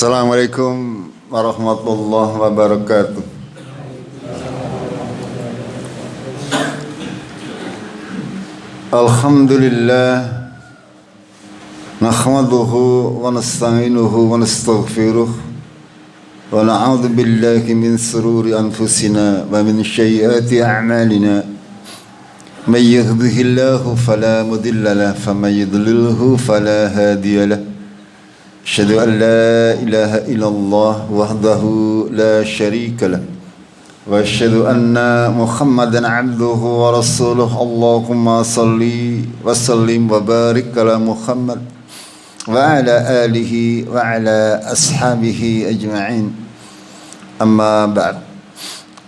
Assalamualaikum warahmatullahi wabarakatuh. Alhamdulillah, nahmaduhu wa nasta'inuhu wa nastaghfiruh wa na'udzu billahi min shururi anfusina wa min sayyiati a'malina. May yahdihillahu fala mudilla lahu wa may yudlilhu fala hadiya lahu. Asyhadu an la ilaha illallah wahdahu la syarika lah wa asyhadu anna Muhammadan abduhu wa rasuluh. Allahumma salli wa sallim wa barik ala Muhammad wa ala alihi wa ala ashabihi ajma'in. Amma ba'd.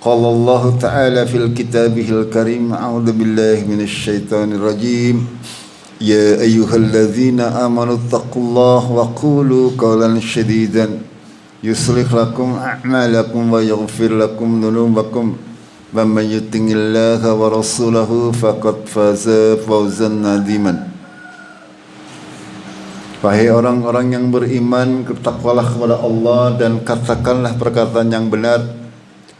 Qala Allah ta'ala fil kitabihil karim, a'udzu billahi minasy syaithanir rajim. Ya ayyuhalladzina amanu taqullaha wa qulu qawlan shadidan yuslih lakum a'malakum wa yaghfir lakum dhunubakum wa may yuti'illaha wa rasulahu faqad faza fawzan 'aziman. Wahai orang-orang yang beriman, bertakwalah kepada Allah dan katakanlah perkataan yang benar.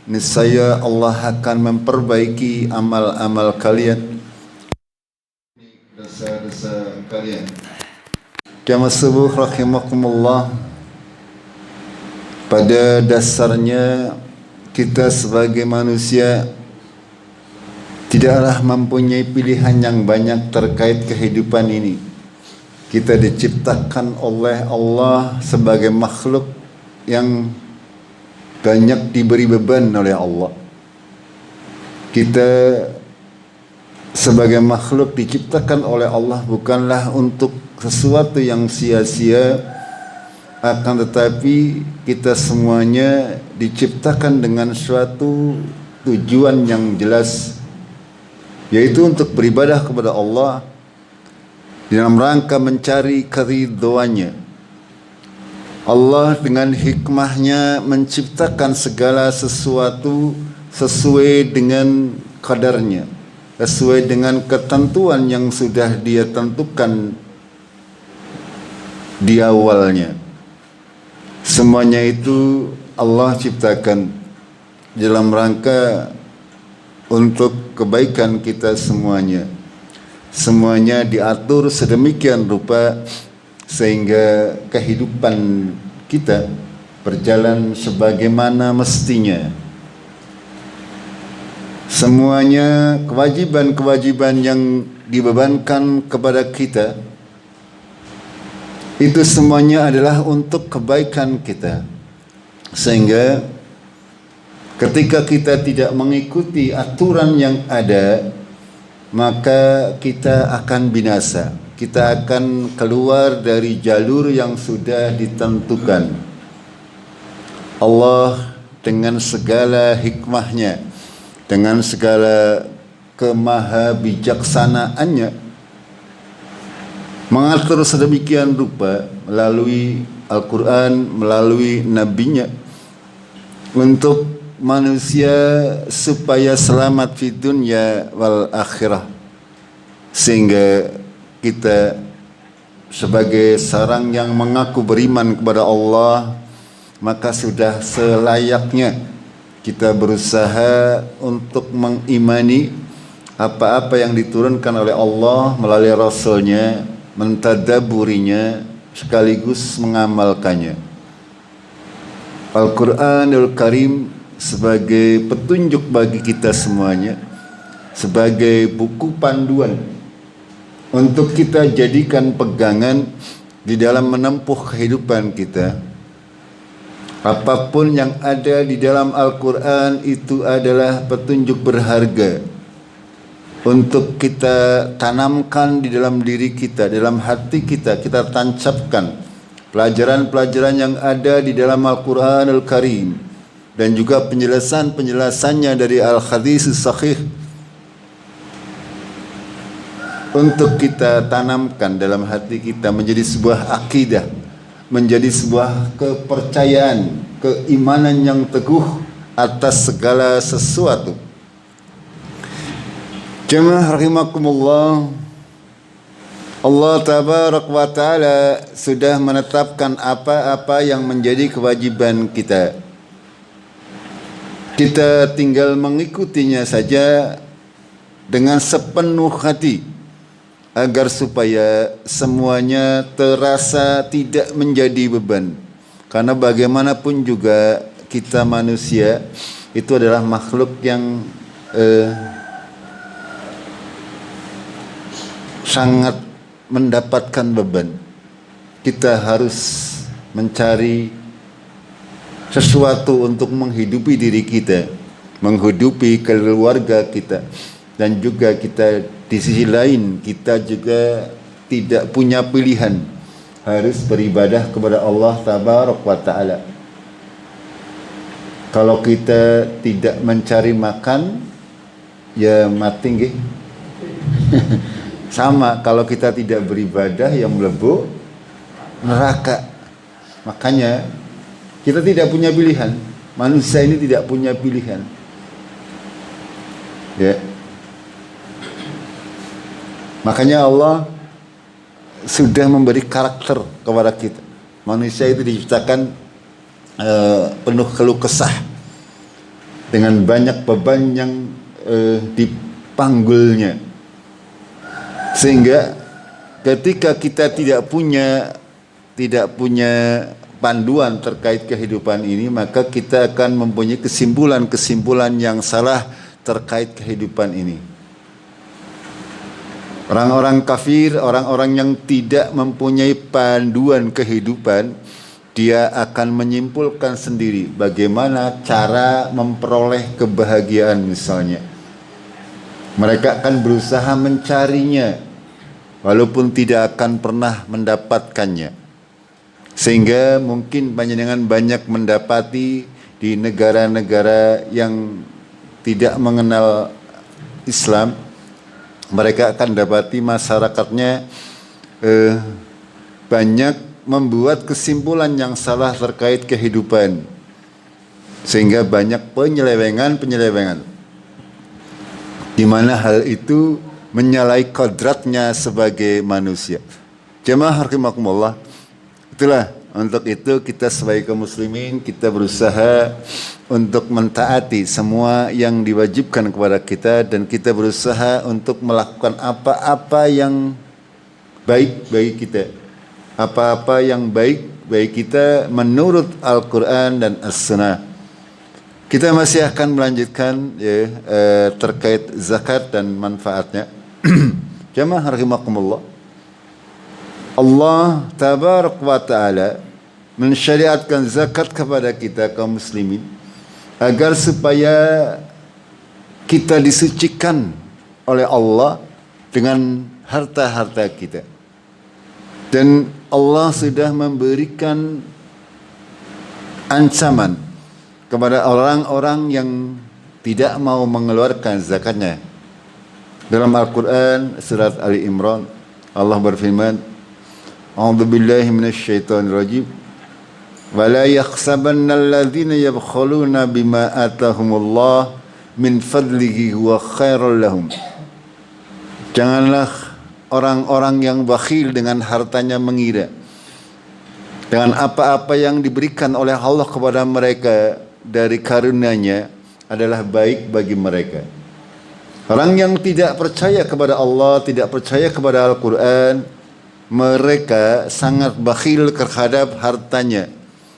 Niscaya Allah akan memperbaiki amal-amal kalian, dosa-dosa kalian. Jamaah subuh rahimakumullah. Pada dasarnya kita sebagai manusia tidaklah mempunyai pilihan yang banyak terkait kehidupan ini. Kita diciptakan oleh Allah sebagai makhluk yang banyak diberi beban oleh Allah. Kita sebagai makhluk diciptakan oleh Allah bukanlah untuk sesuatu yang sia-sia, akan tetapi kita semuanya diciptakan dengan suatu tujuan yang jelas, yaitu untuk beribadah kepada Allah dalam rangka mencari keridhoannya. Allah dengan hikmahnya menciptakan segala sesuatu sesuai dengan kadarnya, sesuai dengan ketentuan yang sudah Dia tentukan di awalnya. Semuanya itu Allah ciptakan dalam rangka untuk kebaikan kita semuanya. Semuanya diatur sedemikian rupa sehingga kehidupan kita berjalan sebagaimana mestinya. Semuanya kewajiban-kewajiban yang dibebankan kepada kita itu semuanya adalah untuk kebaikan kita, sehingga ketika kita tidak mengikuti aturan yang ada, maka kita akan binasa. Kita akan keluar dari jalur yang sudah ditentukan. Allah dengan segala hikmahnya, dengan segala kemahabijaksanaannya mengatur sedemikian rupa melalui Al-Quran, melalui nabinya, untuk manusia supaya selamat di dunia wal akhirah. Sehingga kita sebagai seorang yang mengaku beriman kepada Allah, maka sudah selayaknya kita berusaha untuk mengimani apa-apa yang diturunkan oleh Allah melalui Rasulnya, mentadaburinya, sekaligus mengamalkannya. Al-Quranul Karim sebagai petunjuk bagi kita semuanya, sebagai buku panduan untuk kita jadikan pegangan di dalam menempuh kehidupan kita. Apapun yang ada di dalam Al-Quran itu adalah petunjuk berharga untuk kita tanamkan di dalam diri kita, dalam hati kita. Kita tancapkan pelajaran-pelajaran yang ada di dalam Al-Quranul Karim dan juga penjelasan-penjelasannya dari Al-Hadis Sahih, untuk kita tanamkan dalam hati kita menjadi sebuah akidah, menjadi sebuah kepercayaan, keimanan yang teguh atas segala sesuatu. Jemaah rahimakumullah, Allah Tabarak wa Ta'ala sudah menetapkan apa-apa yang menjadi kewajiban kita. Kita tinggal mengikutinya saja dengan sepenuh hati agar supaya semuanya terasa tidak menjadi beban. Karena bagaimanapun juga kita manusia itu adalah makhluk yang sangat mendapatkan beban. Kita harus mencari sesuatu untuk menghidupi diri kita, menghidupi keluarga kita, dan juga kita di sisi lain kita juga tidak punya pilihan, harus beribadah kepada Allah Tabarak wa Ta'ala. Kalau kita tidak mencari makan, ya mati nggih. Sama kalau kita tidak beribadah, yang mlebu neraka. Makanya kita tidak punya pilihan. Manusia ini tidak punya pilihan. Ya. Makanya Allah sudah memberi karakter kepada kita. Manusia itu diciptakan penuh keluh kesah, dengan banyak beban yang dipanggulnya. Sehingga ketika kita tidak punya panduan terkait kehidupan ini, maka kita akan mempunyai kesimpulan-kesimpulan yang salah terkait kehidupan ini. Orang-orang kafir, orang-orang yang tidak mempunyai panduan kehidupan, dia akan menyimpulkan sendiri bagaimana cara memperoleh kebahagiaan misalnya. Mereka akan berusaha mencarinya, walaupun tidak akan pernah mendapatkannya. Sehingga mungkin panjenengan banyak mendapati di negara-negara yang tidak mengenal Islam, mereka akan dapati masyarakatnya banyak membuat kesimpulan yang salah terkait kehidupan, sehingga banyak penyelewengan, di mana hal itu menyalahi kodratnya sebagai manusia. Jamaah rahimakumullah. Itulah, untuk itu kita sebagai kaum muslimin, kita berusaha untuk mentaati semua yang diwajibkan kepada kita, dan kita berusaha untuk melakukan apa-apa yang baik bagi kita, apa-apa yang baik bagi kita menurut Al-Quran dan As-Sunnah. Kita masih akan melanjutkan terkait zakat dan manfaatnya. Jamaah rahimakumullah. Allah Tabarak wa Ta'ala mensyariatkan zakat kepada kita kaum muslimin agar supaya kita disucikan oleh Allah dengan harta-harta kita. Dan Allah sudah memberikan ancaman kepada orang-orang yang tidak mau mengeluarkan zakatnya. Dalam Al-Quran surat Ali Imran, Allah berfirman, A'udzu billahi minasyaitonir rajim. Wa la yakhsabanna alladhina yabkhuluna bima atahumullah min fadlihi huwa khairul lahum. Janganlah orang-orang yang bakhil dengan hartanya mengira dengan apa-apa yang diberikan oleh Allah kepada mereka dari karunia-Nya adalah baik bagi mereka. Orang yang tidak percaya kepada Allah, tidak percaya kepada Al-Quran, mereka sangat bakhil terhadap hartanya.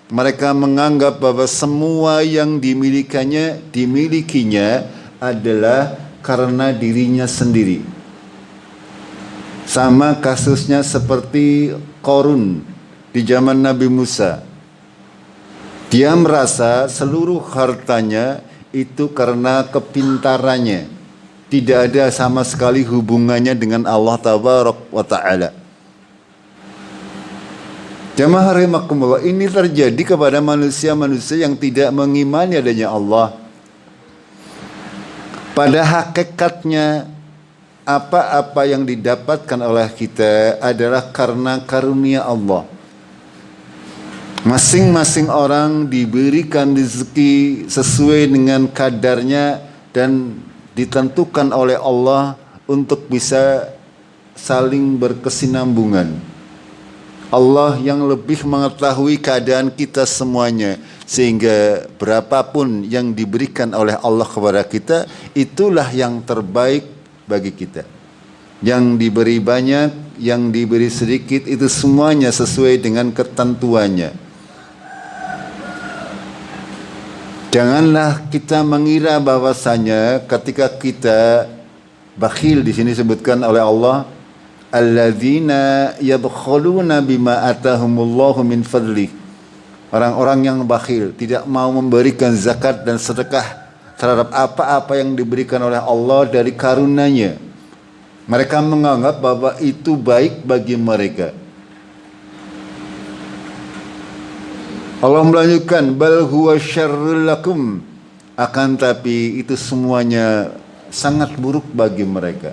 Mereka menganggap bahwa semua yang dimilikinya adalah karena dirinya sendiri. Sama kasusnya seperti Qarun di zaman Nabi Musa. Dia merasa seluruh hartanya itu karena kepintarannya, tidak ada sama sekali hubungannya dengan Allah Tabarak wa Ta'ala. Jamaah rahimakumullah, ini terjadi kepada manusia-manusia yang tidak mengimani adanya Allah. Pada hakikatnya, apa-apa yang didapatkan oleh kita adalah karena karunia Allah. Masing-masing orang diberikan rezeki sesuai dengan kadarnya dan ditentukan oleh Allah untuk bisa saling berkesinambungan. Allah yang lebih mengetahui keadaan kita semuanya, sehingga berapapun yang diberikan oleh Allah kepada kita, itulah yang terbaik bagi kita. Yang diberi banyak, yang diberi sedikit, itu semuanya sesuai dengan ketentuannya. Janganlah kita mengira bahwasanya ketika kita bakhil, di sini disebutkan oleh Allah, alladzina yabkhuluna bima atahumullahu min fadli. Orang-orang yang bakhil, tidak mau memberikan zakat dan sedekah terhadap apa-apa yang diberikan oleh Allah dari karunia-Nya. Mereka menganggap bahwa itu baik bagi mereka. Allah melanjutkan, bal huwa syarrul lakum, akan tapi itu semuanya sangat buruk bagi mereka.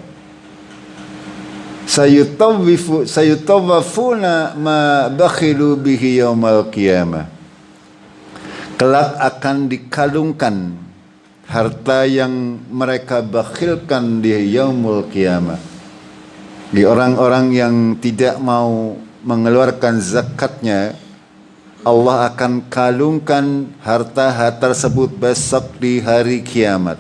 Sayutawafuna ma bakhilu bihi yaumal qiyamah. Kelak akan dikalungkan harta yang mereka bakhilkan di yaumul qiyamah. Di orang-orang yang tidak mau mengeluarkan zakatnya, Allah akan kalungkan harta-harta tersebut besok di hari kiamat.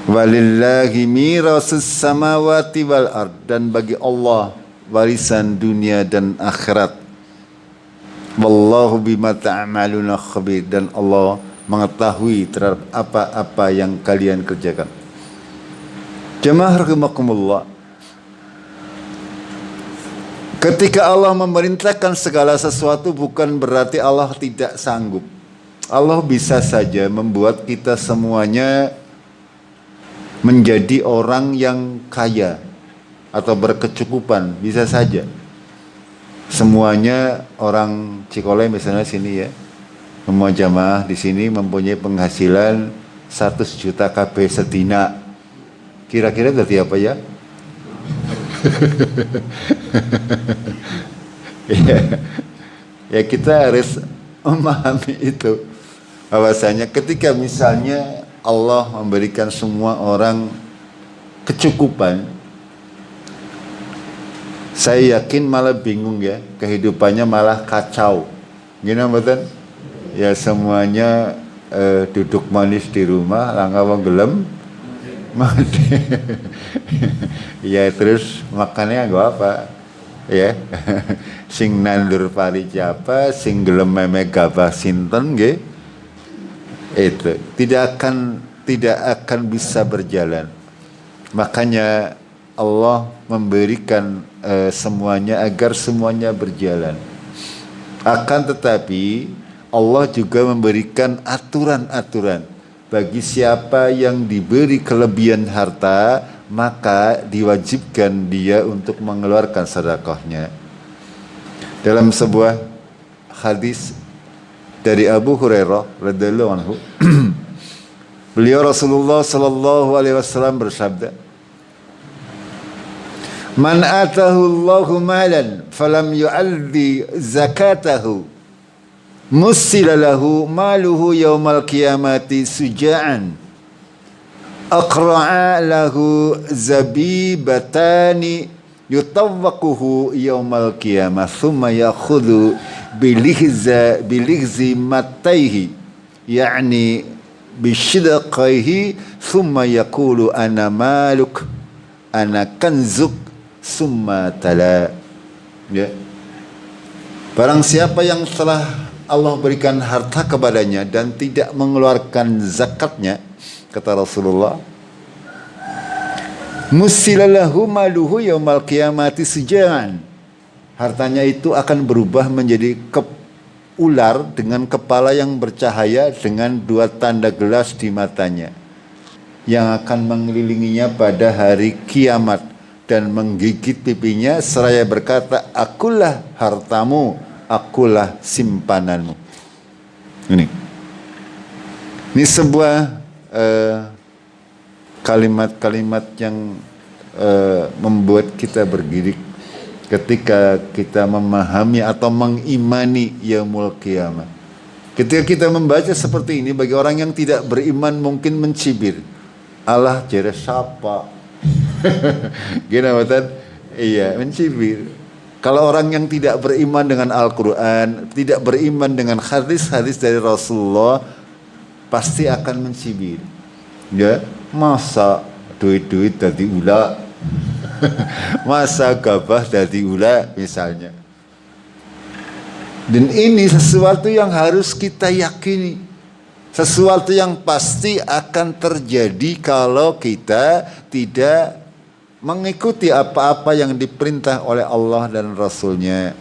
Walillahi mirasus samawati wal ard, dan bagi Allah warisan dunia dan akhirat. Wallahu bima ta'maluna khabir, dan Allah mengetahui terhadap apa-apa yang kalian kerjakan. Jemaah rahimakumullah, ketika Allah memerintahkan segala sesuatu bukan berarti Allah tidak sanggup. Allah bisa saja membuat kita semuanya menjadi orang yang kaya atau berkecukupan, bisa saja. Semuanya orang Cikole misalnya sini ya, semua jamaah di sini mempunyai penghasilan 100 juta KB setina. Kira-kira berarti apa ya? Ya kita harus memahami itu, bahwasanya ketika misalnya Allah memberikan semua orang kecukupan, saya yakin malah bingung ya, kehidupannya malah kacau. Gimana betul? Ya semuanya duduk manis di rumah, langka gelem mati. Ya terus makannya gak apa ya. Sing nandur pari japa, sing gelem meme gabah sinten nggih. Itu tidak akan bisa berjalan. Makanya Allah memberikan semuanya agar semuanya berjalan. Akan tetapi Allah juga memberikan aturan-aturan. Bagi siapa yang diberi kelebihan harta, maka diwajibkan dia untuk mengeluarkan sedekahnya. Dalam sebuah hadis dari Abu Hurairah radhiyallahu anhu, beliau Rasulullah sallallahu alaihi wasallam bersabda, "Man atahu Allahu malan falam yu'addi zakatahu, musila lahu maluhu yaumal qiyamati suja'an, aqra'a lahu zabibatani yutawwaquhu yaumal qiyamah, thumma yakhudhu bilihzi mataihi, yani bishidqaihi, thumma yaqulu ana maluk ana kanzuk, summa tala." Ya. Barang siapa yang telah Allah berikan harta kepadanya dan tidak mengeluarkan zakatnya, kata Rasulullah, musilalahu maluhu yaumal qiyamati sujaan. Hartanya itu akan berubah menjadi ular dengan kepala yang bercahaya dengan 2 tanda gelas di matanya, yang akan mengelilinginya pada hari kiamat dan menggigit pipinya seraya berkata, akulah hartamu, akulah simpananmu. Ini sebuah kalimat-kalimat yang membuat kita bergidik ketika kita memahami atau mengimani yaumul qiyamah. Ketika kita membaca seperti ini, bagi orang yang tidak beriman mungkin mencibir, Allah jere sapa. Gini betul? Iya, mencibir. Kalau orang yang tidak beriman dengan Al-Quran, tidak beriman dengan hadis-hadis dari Rasulullah, pasti akan mencibir. Ya, masa duit-duit dari ula, masa gabah dari ula misalnya. Dan ini sesuatu yang harus kita yakini, sesuatu yang pasti akan terjadi kalau kita tidak mengikuti apa-apa yang diperintah oleh Allah dan Rasulnya.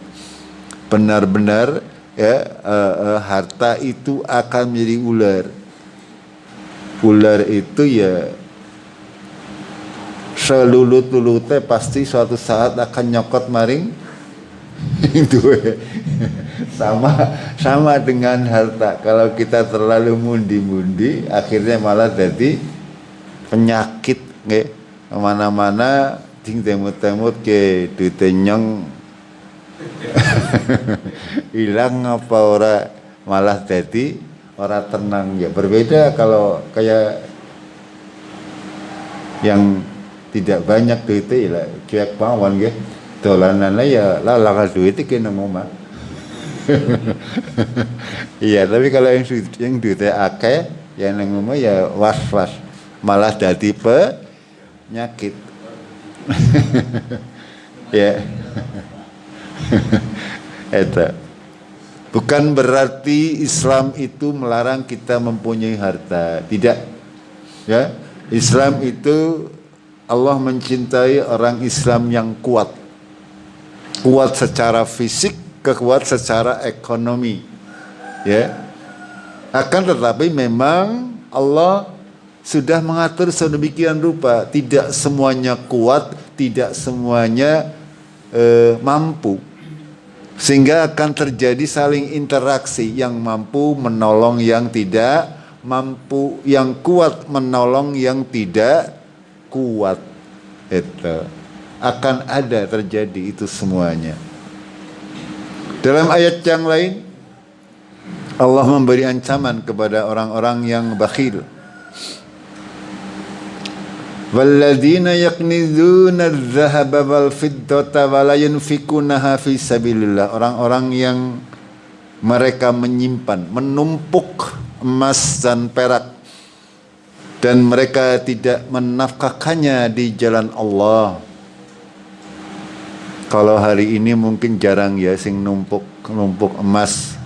Benar-benar harta itu akan menjadi ular. Ular itu ya selulut-lulutnya pasti suatu saat akan nyokot maring itu. Sama dengan harta. Kalau kita terlalu mundi-mundi, akhirnya malah jadi penyakit nggih. Mana-mana ding temut-temut ke ditenyong hilang apa ora, malah jadi ora tenang. Ya berbeda kalau kayak yang tidak banyak duitnya ya cuek pawon nggih. Dolanane ya lalang duit iki nang omah. Iya, tapi kalau yang duitnya akeh ya nang omah ya was-was, malah dadi penyakit. Ya. Eta. Bukan berarti Islam itu melarang kita mempunyai harta, tidak. Ya, Islam itu Allah mencintai orang Islam yang kuat. Kuat secara fisik, kuat secara ekonomi. Ya. Akan tetapi memang Allah sudah mengatur sedemikian rupa, tidak semuanya kuat, tidak semuanya mampu. Sehingga akan terjadi saling interaksi, yang mampu menolong yang tidak mampu, yang kuat menolong yang tidak kuat. Itu akan ada terjadi itu semuanya. Dalam ayat yang lain Allah memberi ancaman kepada orang-orang yang bakhil. Walladzina yaknizuna adh-dhahaba wal fiddata wa la yunfikunaha fi sabilillah. Orang-orang yang mereka menyimpan, menumpuk emas dan perak dan mereka tidak menafkahkannya di jalan Allah. Kalau hari ini mungkin jarang ya sing numpuk emas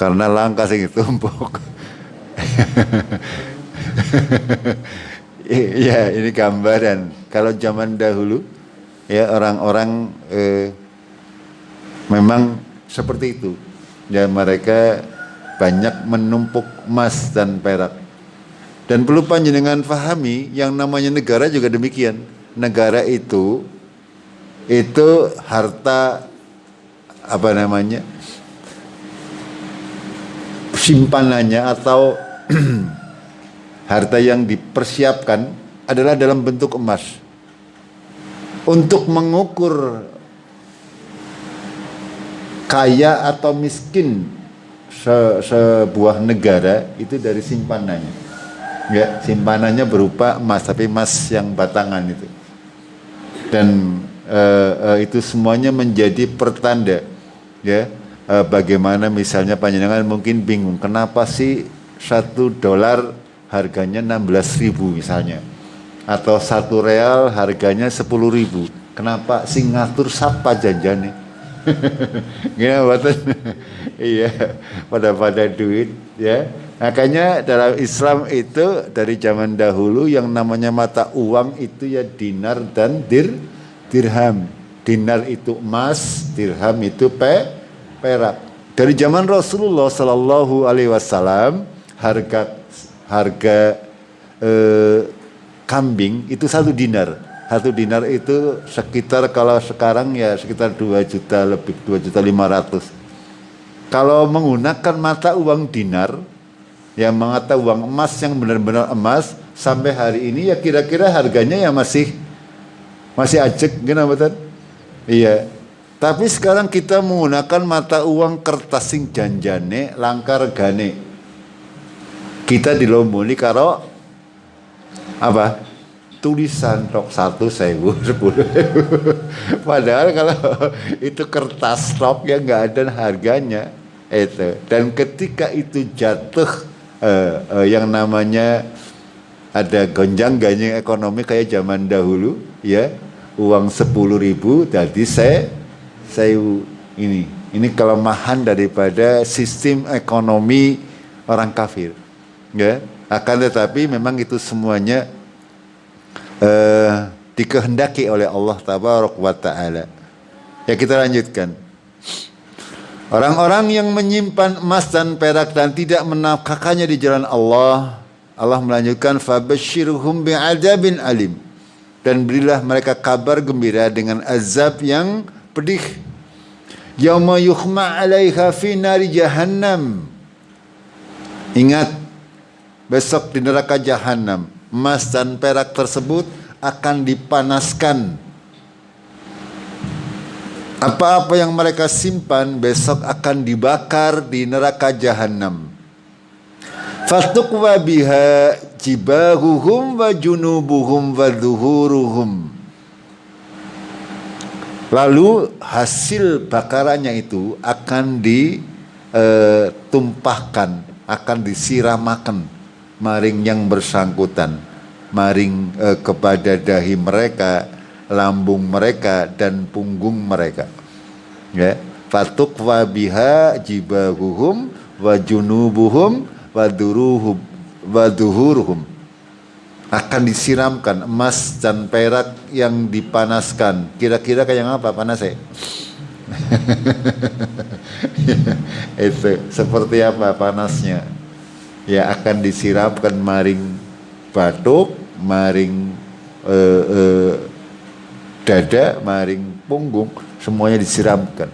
karena langka sing ditumpuk. Ya, ini gambaran. Kalau zaman dahulu ya orang-orang memang seperti itu. Ya, mereka banyak menumpuk emas dan perak. Dan perlu panjenengan fahami, yang namanya negara juga demikian. Negara itu harta apa namanya? Simpanannya atau harta yang dipersiapkan adalah dalam bentuk emas. Untuk mengukur kaya atau miskin sebuah negara itu dari simpanannya. Ya, simpanannya berupa emas, tapi emas yang batangan itu. Dan itu semuanya menjadi pertanda, ya. Bagaimana misalnya panjenengan mungkin bingung, kenapa sih $1 harganya 16.000 misalnya, atau 1 real harganya 10.000. Kenapa sing ngatur sapa janjane? Gimana buatan? Iya, pada duit ya. Makanya dalam Islam itu dari zaman dahulu yang namanya mata uang itu ya dinar dan dirham. Dinar itu emas, dirham itu perak. Dari zaman Rasulullah Sallallahu Alaihi Wasallam harga kambing itu 1 dinar. 1 dinar itu sekitar, kalau sekarang ya sekitar 2 juta lebih, 2.500.000. Kalau menggunakan mata uang dinar, yang mata uang emas yang benar-benar emas, sampai hari ini ya kira-kira harganya ya masih ajek, gimana betul? Iya. Tapi sekarang kita menggunakan mata uang kertas sing janjane langka regane. Kita dilomboni karo apa? tulisan tok 1.000, 10.000. Padahal kalau itu kertas stok ya nggak ada harganya itu. Dan ketika itu jatuh yang namanya ada gonjang-ganjing ekonomi kayak zaman dahulu ya, uang 10.000 jadi saya ini kelemahan daripada sistem ekonomi orang kafir ya. Akan tetapi memang itu semuanya dikehendaki oleh Allah Tabaraka wa Ta'ala. Ya, kita lanjutkan. Orang-orang yang menyimpan emas dan perak dan tidak menafkahkannya di jalan Allah, Allah melanjutkan fabasyirhum bi'adzabin alim, dan berilah mereka kabar gembira dengan azab yang pedih. Yauma yukhma 'alaiha fi nari jahannam. Ingat, besok di neraka jahanam emas dan perak tersebut akan dipanaskan. Apa-apa yang mereka simpan besok akan dibakar di neraka jahanam. Fastuqwa biha jibahuhum wa junubuhum wa dhuhuruhum. Lalu hasil bakarannya itu akan ditumpahkan, akan disiramakan maring yang bersangkutan, maring kepada dahi mereka, lambung mereka dan punggung mereka. Ya, fatuqwa biha jibahuhum wa junubuhum wa dhuhuruhum. Akan disiramkan emas dan perak yang dipanaskan. Kira-kira kayak apa panasnya? Itu seperti apa panasnya? Ya, akan disiramkan maring batuk, maring dada, maring punggung, semuanya disiramkan.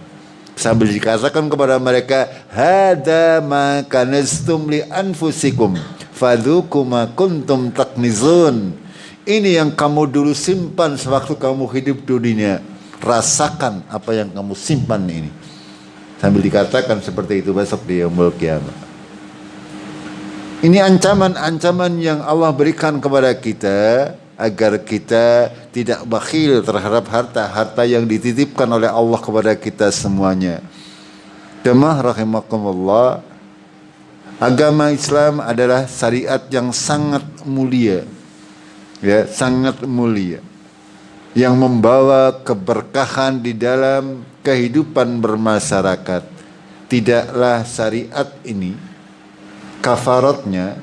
Sambil dikatakan kepada mereka, hada ma kanaztum li anfusikum fadzuqu ma kuntum taknizun. Ini yang kamu dulu simpan sewaktu kamu hidup di dunia. Rasakan apa yang kamu simpan ini. Sambil dikatakan seperti itu besok di yaumul qiyamah. Ini ancaman-ancaman yang Allah berikan kepada kita agar kita tidak bakhil terhadap harta yang dititipkan oleh Allah kepada kita semuanya. Jemaah rahimakumullah, agama Islam adalah syariat yang sangat mulia. Ya, sangat mulia. Yang membawa keberkahan di dalam kehidupan bermasyarakat. Tidaklah syariat ini kafaratnya,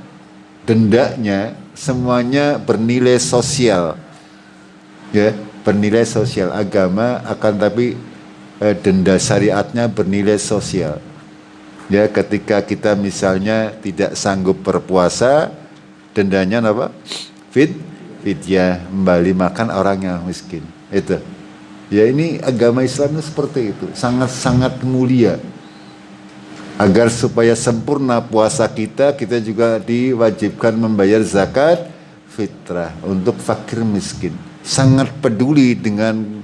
dendanya semuanya bernilai sosial. Ya, bernilai sosial. Agama akan tapi denda syariatnya bernilai sosial. Ya, ketika kita misalnya tidak sanggup berpuasa, dendanya apa? Fidyah, membali makan orang yang miskin. Itu. Ya, ini agama Islam seperti itu, sangat-sangat mulia. Agar supaya sempurna puasa kita juga diwajibkan membayar zakat fitrah untuk fakir miskin. Sangat peduli dengan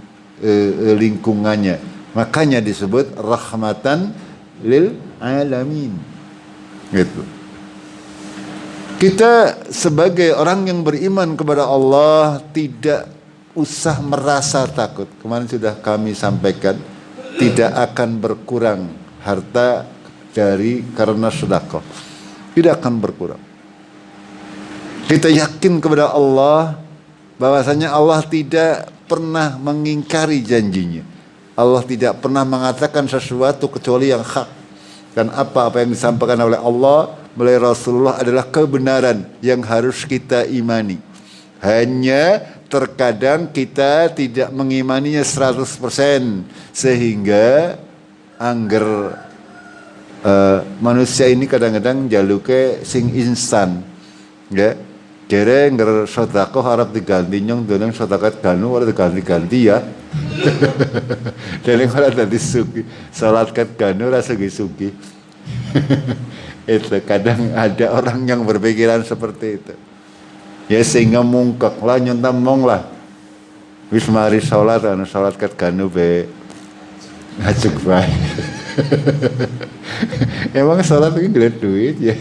lingkungannya. Makanya disebut rahmatan lil alamin. Gitu. Kita sebagai orang yang beriman kepada Allah tidak usah merasa takut. Kemarin sudah kami sampaikan, tidak akan berkurang harta karena sedekah, tidak akan berkurang. Kita yakin kepada Allah bahwasanya Allah tidak pernah mengingkari janjinya. Allah tidak pernah mengatakan sesuatu kecuali yang hak. Dan apa yang disampaikan oleh Allah melalui Rasulullah adalah kebenaran yang harus kita imani. Hanya terkadang kita tidak mengimaninya 100%, sehingga angger manusia ini kadang-kadang jaluke sing instan, ya. Jere ngger sedekah harap diganti nyong donang sedekah ganu ora diganti-ganti ya. Dene ora dadi sugi, salat kat ganu ora sugi-sugi. Itu kadang ada orang yang berpikiran seperti itu. Ya, sehingga mungkak lah nyontam mong lah. Wis mari salat kat ganu be ngajak bae. Emang sholat ini gila duit ya.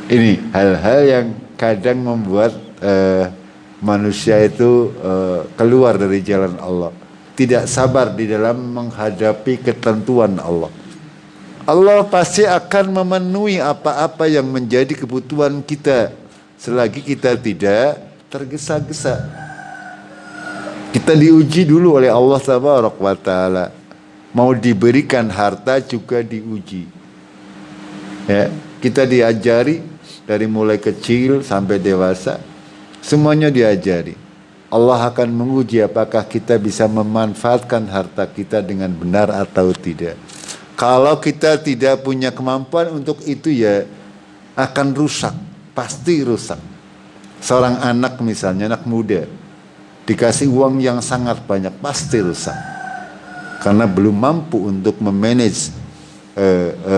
Ini hal-hal yang kadang membuat manusia itu keluar dari jalan Allah, tidak sabar di dalam menghadapi ketentuan Allah. Allah pasti akan memenuhi apa-apa yang menjadi kebutuhan kita selagi kita tidak tergesa-gesa. Kita diuji dulu oleh Allah Subhanahu wa taala. Mau diberikan harta juga diuji. Ya, kita diajari dari mulai kecil sampai dewasa, semuanya diajari. Allah akan menguji apakah kita bisa memanfaatkan harta kita dengan benar atau tidak. Kalau kita tidak punya kemampuan untuk itu, ya akan rusak, pasti rusak. Seorang anak misalnya, anak muda, dikasih uang yang sangat banyak, pasti rusak. Karena belum mampu untuk memanage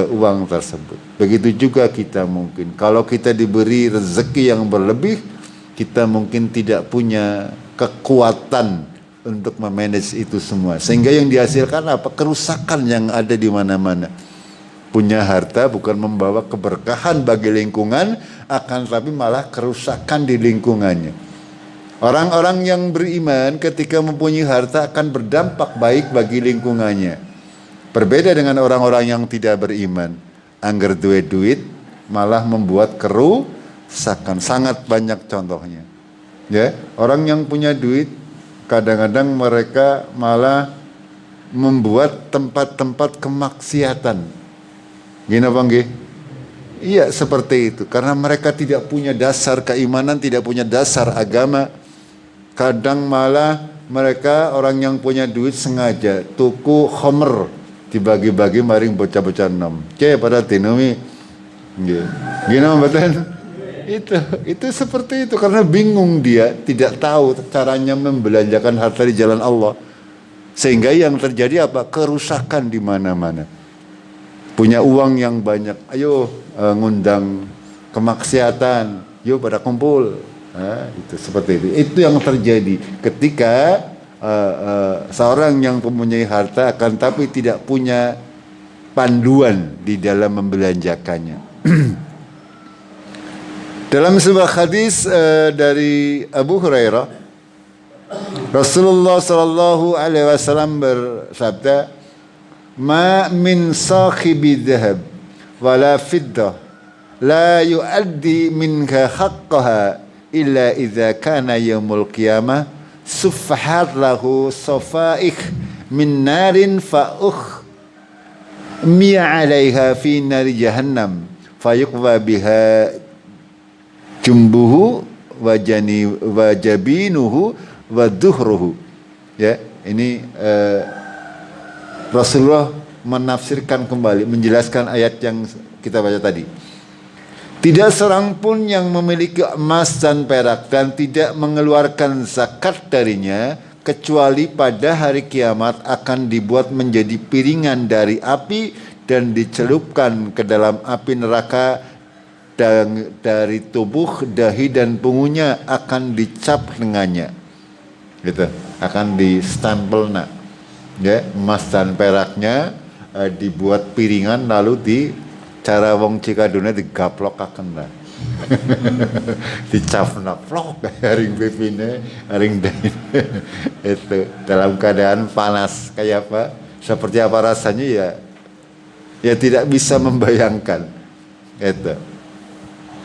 uang tersebut. Begitu juga kita mungkin. Kalau kita diberi rezeki yang berlebih, kita mungkin tidak punya kekuatan untuk memanage itu semua, sehingga yang dihasilkan apa? Kerusakan yang ada di mana-mana. Punya harta bukan membawa keberkahan bagi lingkungan, akan tapi malah kerusakan di lingkungannya. Orang-orang yang beriman ketika mempunyai harta akan berdampak baik bagi lingkungannya. Berbeda dengan orang-orang yang tidak beriman, angger duit malah membuat kerusakan. Sangat banyak contohnya. Ya, orang yang punya duit kadang-kadang mereka malah membuat tempat-tempat kemaksiatan. Gini apa nggih? Iya, seperti itu. Karena mereka tidak punya dasar keimanan, tidak punya dasar agama. Kadang malah mereka orang yang punya duit sengaja tuku khomer dibagi-bagi maring bocah-bocah nom. Pada tinumi. Nggih. Gini mboten? Itu seperti itu, karena bingung, dia tidak tahu caranya membelanjakan harta di jalan Allah, sehingga yang terjadi apa? Kerusakan di mana-mana. Punya uang yang banyak, ayo ngundang kemaksiatan, yuk pada kumpul. Itu seperti itu. Itu yang terjadi ketika seorang yang mempunyai harta akan tapi tidak punya panduan di dalam membelanjakannya. Dalam sebuah hadis dari Abu Hurairah, Rasulullah sallallahu alaihi wasallam bersabda, "Ma min sahibi dhahab wala fiddah la yuaddi minha haqqaha illa idza kana yaumul qiyamah suffahat lahu safaikh min narin mi'a 'alaiha fi nari jahannam fayuqwa biha jumbuhu wajabinuhu waduhruhu." Ya, ini Rasulullah menafsirkan kembali, menjelaskan ayat yang kita baca tadi. Tidak seorang pun yang memiliki emas dan perak dan tidak mengeluarkan zakat darinya, kecuali pada hari kiamat akan dibuat menjadi piringan dari api dan dicelupkan ke dalam api neraka, dan dari tubuh, dahi dan pungunya akan dicap dengannya, gitu, akan di stempel nak, ya, emas dan peraknya dibuat piringan lalu di cara wong Cikaduna digaplok akan lah, dicap naplok, haring bepine, haring dain, itu dalam keadaan panas kayak apa, seperti apa rasanya ya tidak bisa membayangkan, itu.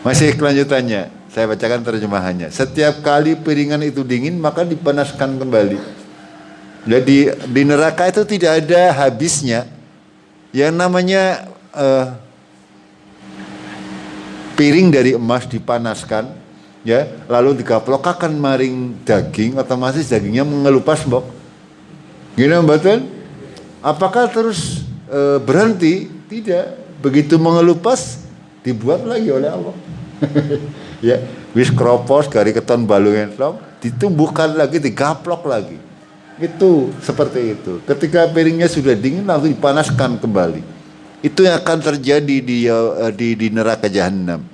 Masih kelanjutannya, saya bacakan terjemahannya. Setiap kali piringan itu dingin, maka dipanaskan kembali. Jadi di neraka itu tidak ada habisnya. Yang namanya piring dari emas dipanaskan, ya, lalu digaplokakan maring daging, otomatis dagingnya mengelupas bok. Gini mboten? Apakah terus berhenti? Tidak. Begitu mengelupas, dibuat lagi oleh Allah. Ya, wis kropos gari keton balungan tok, ditumbuhkan lagi, digaplok lagi. Itu seperti itu. Ketika piringnya sudah dingin lalu dipanaskan kembali. Itu yang akan terjadi di neraka jahanam.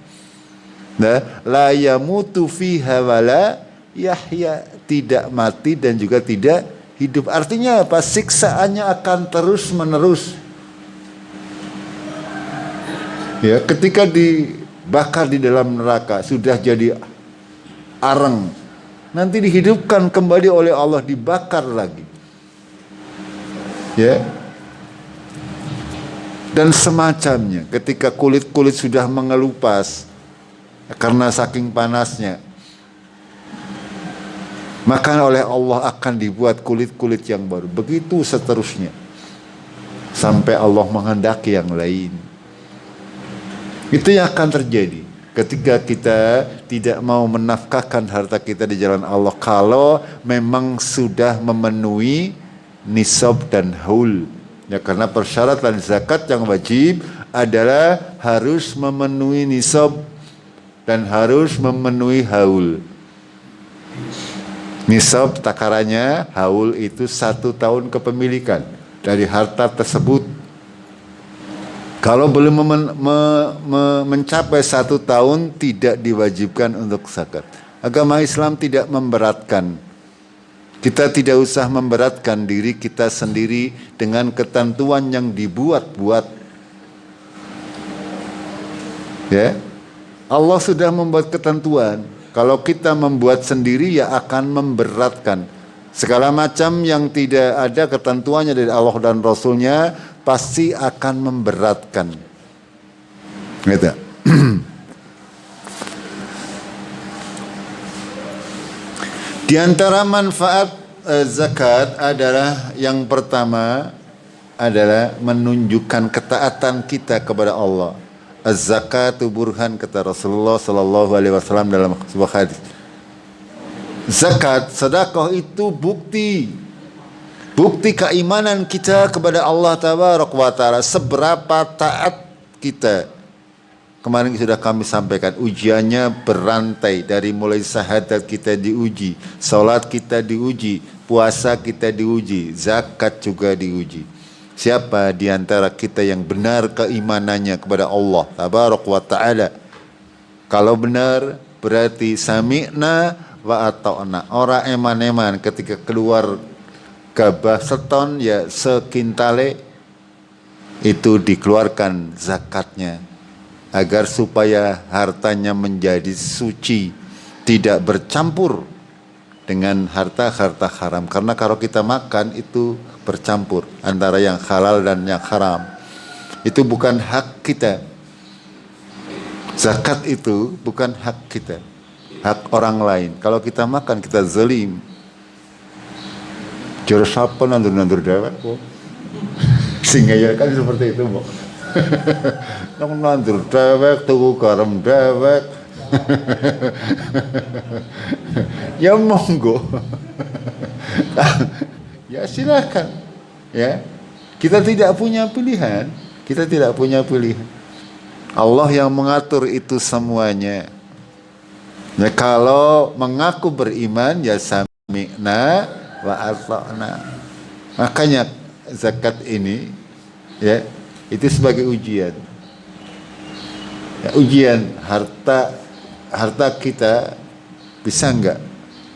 Nah, la yamutu fiha wala yahya, tidak mati dan juga tidak hidup. Artinya apa? Siksaannya akan terus menerus. Ya, ketika bakar di dalam neraka, sudah jadi arang, nanti dihidupkan kembali oleh Allah, dibakar lagi. Ya. Dan semacamnya, ketika kulit-kulit sudah mengelupas karena saking panasnya, maka oleh Allah akan dibuat kulit-kulit yang baru. Begitu seterusnya, sampai Allah menghendaki yang lain. Itu yang akan terjadi ketika kita tidak mau menafkahkan harta kita di jalan Allah, kalau memang sudah memenuhi nisab dan haul. Ya, karena persyaratan zakat yang wajib adalah harus memenuhi nisab dan harus memenuhi haul. Nisab takarannya, haul itu 1 tahun kepemilikan dari harta tersebut. Kalau belum mencapai 1 tahun, tidak diwajibkan untuk zakat. Agama Islam tidak memberatkan. Kita tidak usah memberatkan diri kita sendiri dengan ketentuan yang dibuat-buat. Ya, Allah sudah membuat ketentuan. Kalau kita membuat sendiri, ya akan memberatkan. Segala macam yang tidak ada ketentuannya dari Allah dan Rasulnya pasti akan memberatkan. Gitu. Di antara manfaat zakat adalah yang pertama adalah menunjukkan ketaatan kita kepada Allah. Az-zakatu burhan, kata Rasulullah sallallahu alaihi wasallam dalam sebuah hadis. Zakat, sedekah itu bukti keimanan kita kepada Allah tabaraka wa taala, seberapa taat kita. Kemarin sudah kami sampaikan, ujiannya berantai, dari mulai syahadat kita diuji, salat kita diuji, puasa kita diuji, zakat juga diuji. Siapa di antara kita yang benar keimanannya kepada Allah tabaraka wa taala? Kalau benar berarti sami'na wa ata'na. Ora eman-eman ketika keluar gabah seton, ya sekintale, itu dikeluarkan zakatnya, agar supaya hartanya menjadi suci, tidak bercampur dengan harta-harta haram. Karena kalau kita makan itu bercampur antara yang halal dan yang haram. Itu bukan hak kita. Zakat itu bukan hak kita, hak orang lain. Kalau kita makan, kita zalim. Jor sapa nandur-nandur dewek kok. Sehingga ya kan seperti itu, Mbok. Nang nandur dewek, tuku garam dewek. Ya monggo. Ya silakan. Ya. Kita tidak punya pilihan. Kita tidak punya pilihan. Allah yang mengatur itu semuanya. Ya, kalau mengaku beriman, ya sami'na wa ata'na. Makanya zakat ini, ya, itu sebagai ujian. Ya, ujian harta kita bisa enggak,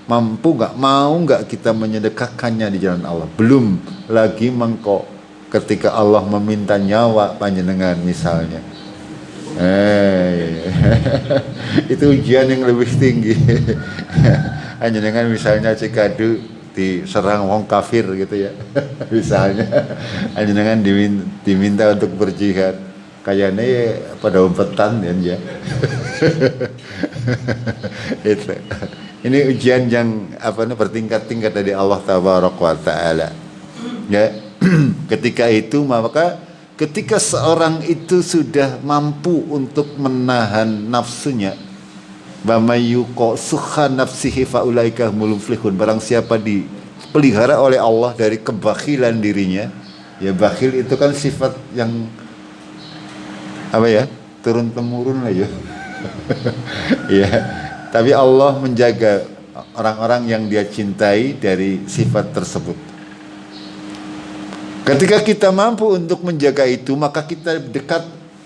mampu enggak, mau enggak kita menyedekahkannya di jalan Allah. Belum lagi mengko ketika Allah meminta nyawa panjenengan misalnya. Itu ujian yang lebih tinggi. Panjenengan misalnya Cikadu diserang wong kafir gitu ya. Misalnya panjenengan diminta untuk berjihad, kayaknya pada umpetan ya. Itu. Ini ujian yang bertingkat-tingkat dari Allah tabaraka wa taala. Ya. Ketika itu, maka ketika seorang itu sudah mampu untuk menahan nafsunya, Bamayuko sukha nafsihi faulaika humul muflihun. Barang siapa dipelihara oleh Allah dari kebakhilan dirinya, ya bakhil itu kan sifat yang turun temurun lah ya. Ya, tapi Allah menjaga orang-orang yang Dia cintai dari sifat tersebut. Ketika kita mampu untuk menjaga itu, maka kita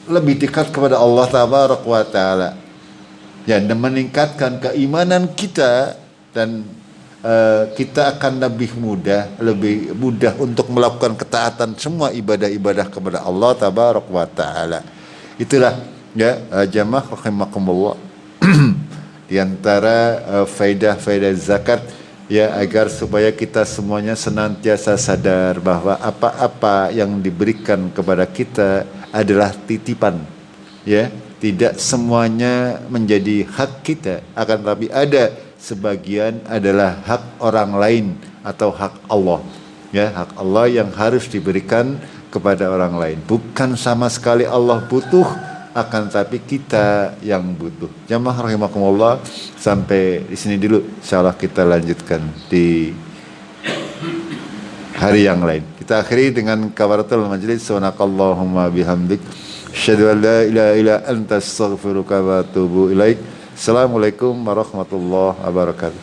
lebih dekat kepada Allah tabaraka wa taala. Ya, dan meningkatkan keimanan kita, dan kita akan lebih mudah untuk melakukan ketaatan semua ibadah-ibadah kepada Allah tabaraka wa taala. Itulah Ya, jamaah rahimakumullah. Di antara faedah-faedah zakat ya, agar supaya kita semuanya senantiasa sadar bahwa apa-apa yang diberikan kepada kita adalah titipan, ya, tidak semuanya menjadi hak kita, akan tetapi ada sebagian adalah hak orang lain atau hak Allah, ya, hak Allah yang harus diberikan kepada orang lain. Bukan sama sekali Allah butuh, akan tapi kita yang butuh. Jamaah rahimakumullah, sampai di sini dulu. Insyaallah kita lanjutkan di hari yang lain. Kita akhiri dengan kafaratul majlis. Subhanakallahumma bihamdik, asyhadu an la ilaha illa anta, astaghfiruka wa atubu ilaik. Assalamualaikum warahmatullahi wabarakatuh.